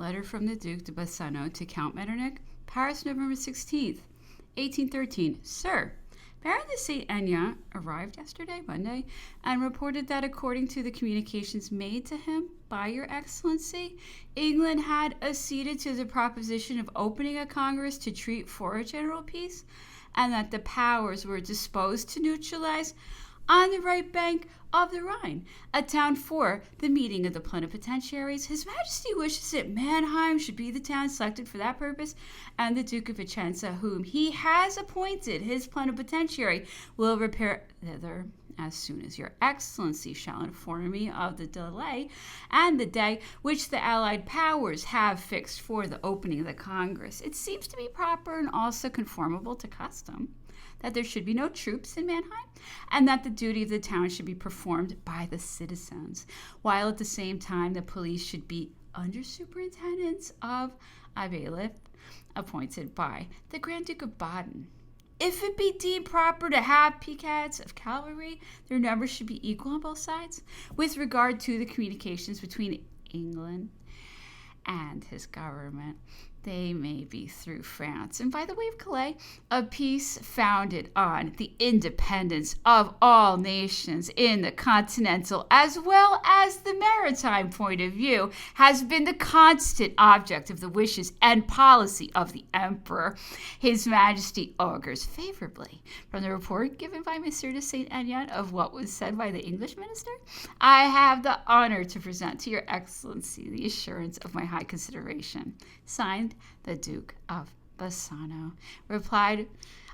Letter from the Duke de Bassano to Count Metternich, Paris, November 16th, 1813. Sir, Baron de Saint-Aignan arrived yesterday, Monday, and reported that according to the communications made to him by your Excellency, England had acceded to the proposition of opening a Congress to treat for a general peace, and that the powers were disposed to neutralize on the right bank of the Rhine, a town for the meeting of the plenipotentiaries. His Majesty wishes that Mannheim should be the town selected for that purpose, and the Duke of Vicenza, whom he has appointed his plenipotentiary, will repair thither as soon as your Excellency shall inform me of the delay and the day which the Allied powers have fixed for the opening of the Congress. It seems to be proper and also conformable to custom that there should be no troops in Mannheim, and that the duty of the town should be performed by the citizens, while at the same time the police should be under superintendence of a bailiff appointed by the Grand Duke of Baden. If it be deemed proper to have picades of cavalry, their numbers should be equal on both sides. With regard to the communications between England and his government, they may be through France, and by the way of Calais, a peace founded on the independence of all nations in the continental as well as the maritime point of view has been the constant object of the wishes and policy of the Emperor. His Majesty augurs favorably from the report given by Monsieur de Saint-Aignan of what was said by the English minister. I have the honor to present to your Excellency the assurance of my high consideration. Signed, the Duke of Bassano. Replied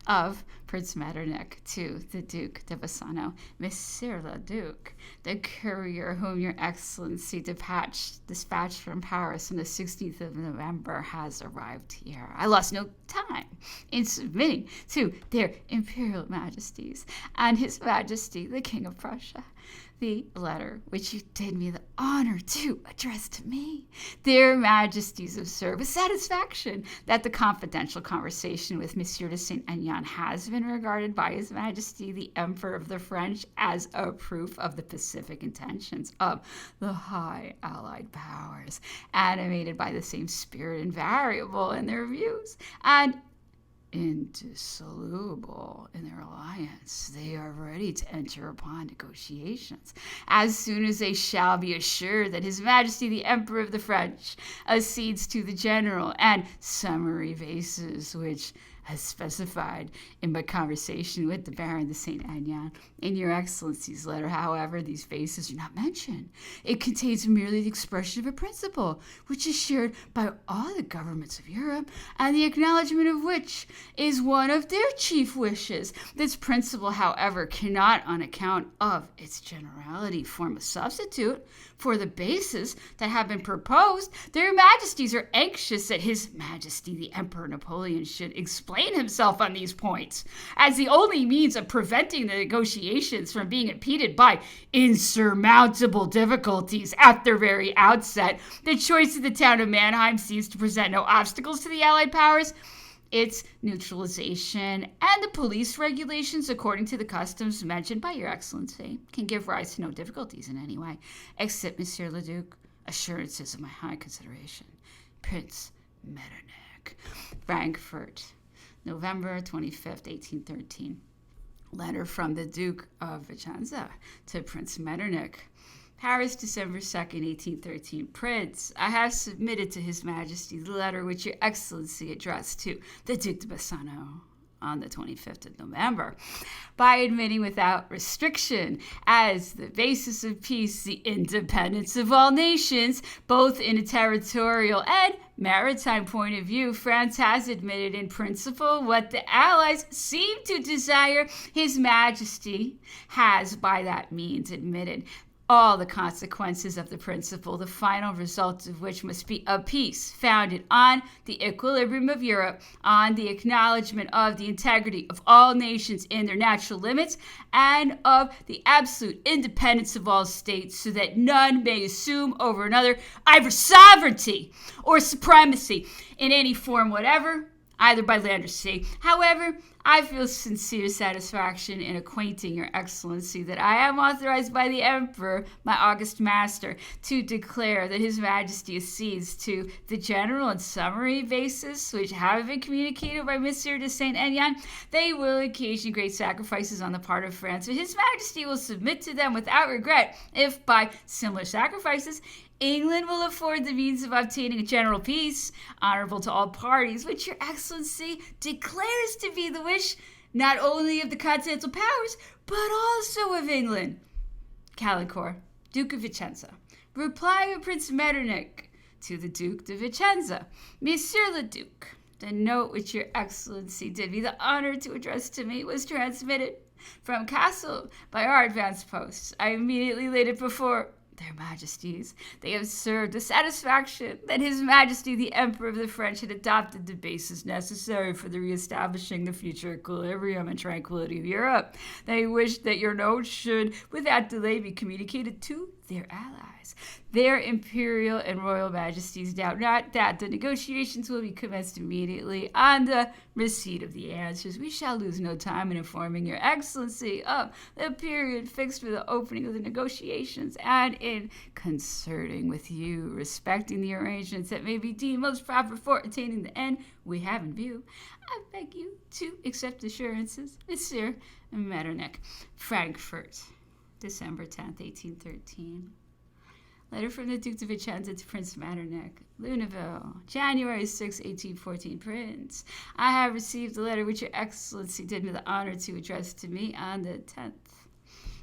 of Prince Metternich to the Duke de Bassano, Monsieur le Duc, the courier whom your Excellency dispatched from Paris on the 16th of November has arrived here. I lost no time in submitting to their Imperial Majesties and His Majesty the King of Prussia the letter which you did me the honor to address to me. Their Majesties observe with satisfaction that the confidential conversation with Monsieur de Saint-Aignan has been regarded by His Majesty the Emperor of the French as a proof of the pacific intentions of the high Allied powers, animated by the same spirit invariable in their views, and indissoluble in their alliance. They are ready to enter upon negotiations as soon as they shall be assured that His Majesty the Emperor of the French accedes to the general and summary basis which has specified in my conversation with the Baron de Saint-Aignan. In your Excellency's letter, however, these bases are not mentioned. It contains merely the expression of a principle, which is shared by all the governments of Europe, and the acknowledgement of which is one of their chief wishes. This principle, however, cannot, on account of its generality, form a substitute for the bases that have been proposed. Their Majesties are anxious that His Majesty the Emperor Napoleon should explain himself on these points, as the only means of preventing the negotiations from being impeded by insurmountable difficulties at their very outset. The choice of the town of Mannheim seems to present no obstacles to the Allied powers. Its neutralization and the police regulations, according to the customs mentioned by your Excellency, can give rise to no difficulties in any way, except Monsieur le Duc, assurances of my high consideration. Prince Metternich. Frankfurt, November 25th, 1813. Letter from the Duke of Vicenza to Prince Metternich. Paris, December 2nd, 1813. Prince, I have submitted to His Majesty the letter which your Excellency addressed to the Duke de Bassano on the 25th of November, by admitting without restriction as the basis of peace the independence of all nations, both in a territorial and maritime point of view. France has admitted in principle what the Allies seem to desire. His Majesty has by that means admitted all the consequences of the principle, the final result of which must be a peace founded on the equilibrium of Europe, on the acknowledgement of the integrity of all nations in their natural limits, and of the absolute independence of all states, so that none may assume over another either sovereignty or supremacy in any form whatever. either by land or sea. However, I feel sincere satisfaction in acquainting your excellency that I am authorized by the emperor, my august master, to declare that his majesty accedes to the general and summary basis which have been communicated by Monsieur de Saint-Aignan. They will occasion great sacrifices on the part of France, but his majesty will submit to them without regret if by similar sacrifices England will afford the means of obtaining a general peace, honorable to all parties, which your excellency declares to be the wish not only of the continental powers, but also of England. Calancore, Duke of Vicenza. Reply of Prince Metternich to the Duke de Vicenza. Monsieur le Duc, the note which your excellency did me the honor to address to me was transmitted from Castle by our advanced posts. I immediately laid it before their majesties. They have served the satisfaction that his majesty the emperor of the French had adopted the basis necessary for the reestablishing the future equilibrium and tranquility of Europe. They wish that your note should without delay be communicated to their allies. Their imperial and royal majesties doubt not that the negotiations will be commenced immediately on the receipt of the answers. We shall lose no time in informing your excellency of the period fixed for the opening of the negotiations and in concerting with you respecting the arrangements that may be deemed most proper for attaining the end we have in view. I beg you to accept assurances, Monsieur Metternich. Frankfurt, December 10th, 1813. Letter from the Duke de Vicenza to Prince Metternich. Luneville, January 6, 1814. Prince, I have received the letter which your excellency did me the honor to address to me on the 10th.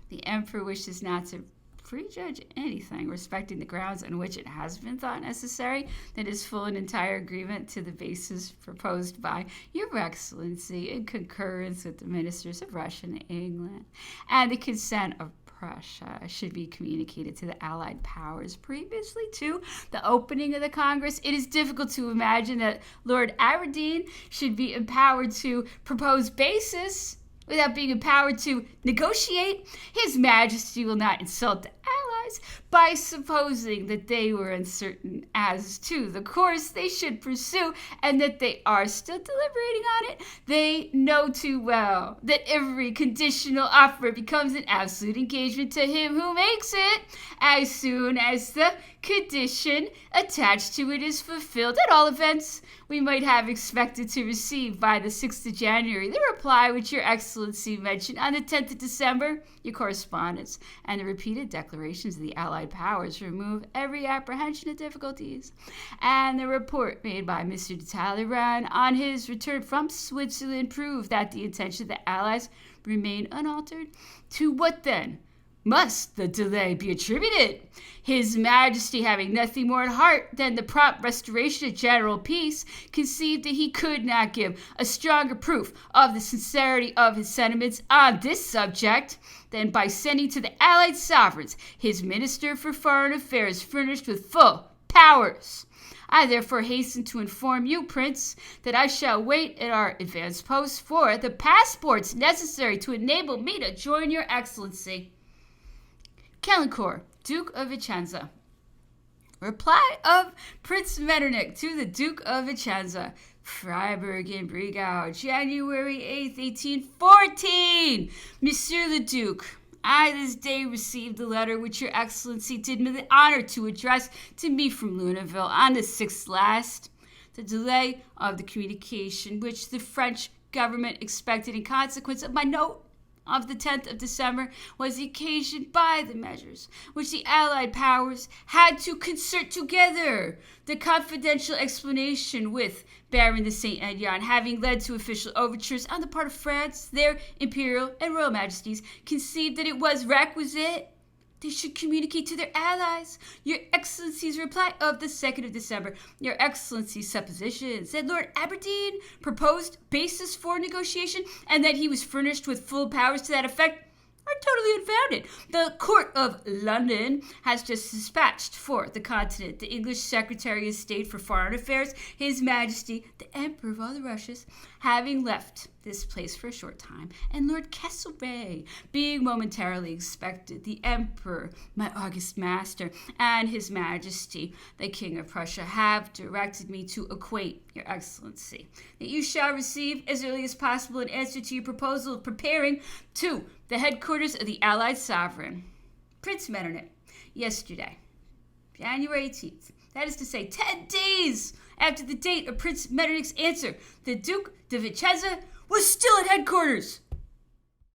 The emperor wishes not to prejudge anything respecting the grounds on which it has been thought necessary that his full and entire agreement to the basis proposed by your excellency in concurrence with the ministers of Russia and England and the consent of Prussia should be communicated to the Allied powers previously to the opening of the Congress. It is difficult to imagine that Lord Aberdeen should be empowered to propose basis without being empowered to negotiate. His Majesty will not insult the Allies by supposing that they were uncertain as to the course they should pursue and that they are still deliberating on it. They know too well that every conditional offer becomes an absolute engagement to him who makes it as soon as the condition attached to it is fulfilled. At all events, we might have expected to receive by the 6th of January the reply which your excellency mentioned on the 10th of December. Your correspondence and the repeated declarations of the Allied powers remove every apprehension of difficulties. And the report made by Mr. de Talleyrand on his return from Switzerland proved that the intention of the Allies remained unaltered. To what then must the delay be attributed? His Majesty, having nothing more at heart than the prompt restoration of general peace, conceived that he could not give a stronger proof of the sincerity of his sentiments on this subject than by sending to the Allied sovereigns his Minister for Foreign Affairs furnished with full powers. I therefore hasten to inform you, Prince, that I shall wait at our advanced post for the passports necessary to enable me to join your excellency. Calancore, Duke of Vicenza. Reply of Prince Metternich to the Duke of Vicenza. Freiburg in Bregau, January 8th, 1814. Monsieur le Duc, I this day received the letter which your excellency did me the honor to address to me from Luneville on the 6th last. The delay of the communication which the French government expected in consequence of my note of the 10th of December was occasioned by the measures which the Allied powers had to concert together. The confidential explanation with Baron de Saint-Aignan having led to official overtures on the part of France, their imperial and royal majesties conceived that it was requisite they should communicate to their allies your excellency's reply of the 2nd of December. Your excellency's suppositions that Lord Aberdeen proposed basis for negotiation and that he was furnished with full powers to that effect are totally unfounded. The Court of London has just dispatched for the continent the English Secretary of State for Foreign Affairs, His Majesty, the Emperor of all the Russias, having left this place for a short time, and Lord Castlereagh, being momentarily expected, the Emperor, my august master, and His Majesty, the King of Prussia, have directed me to acquaint your Excellency that you shall receive as early as possible an answer to your proposal of preparing to the headquarters of the Allied Sovereign, Prince Metternich, yesterday, January 18th. That is to say, 10 days after the date of Prince Metternich's answer, the Duke de Vicenza was still at headquarters.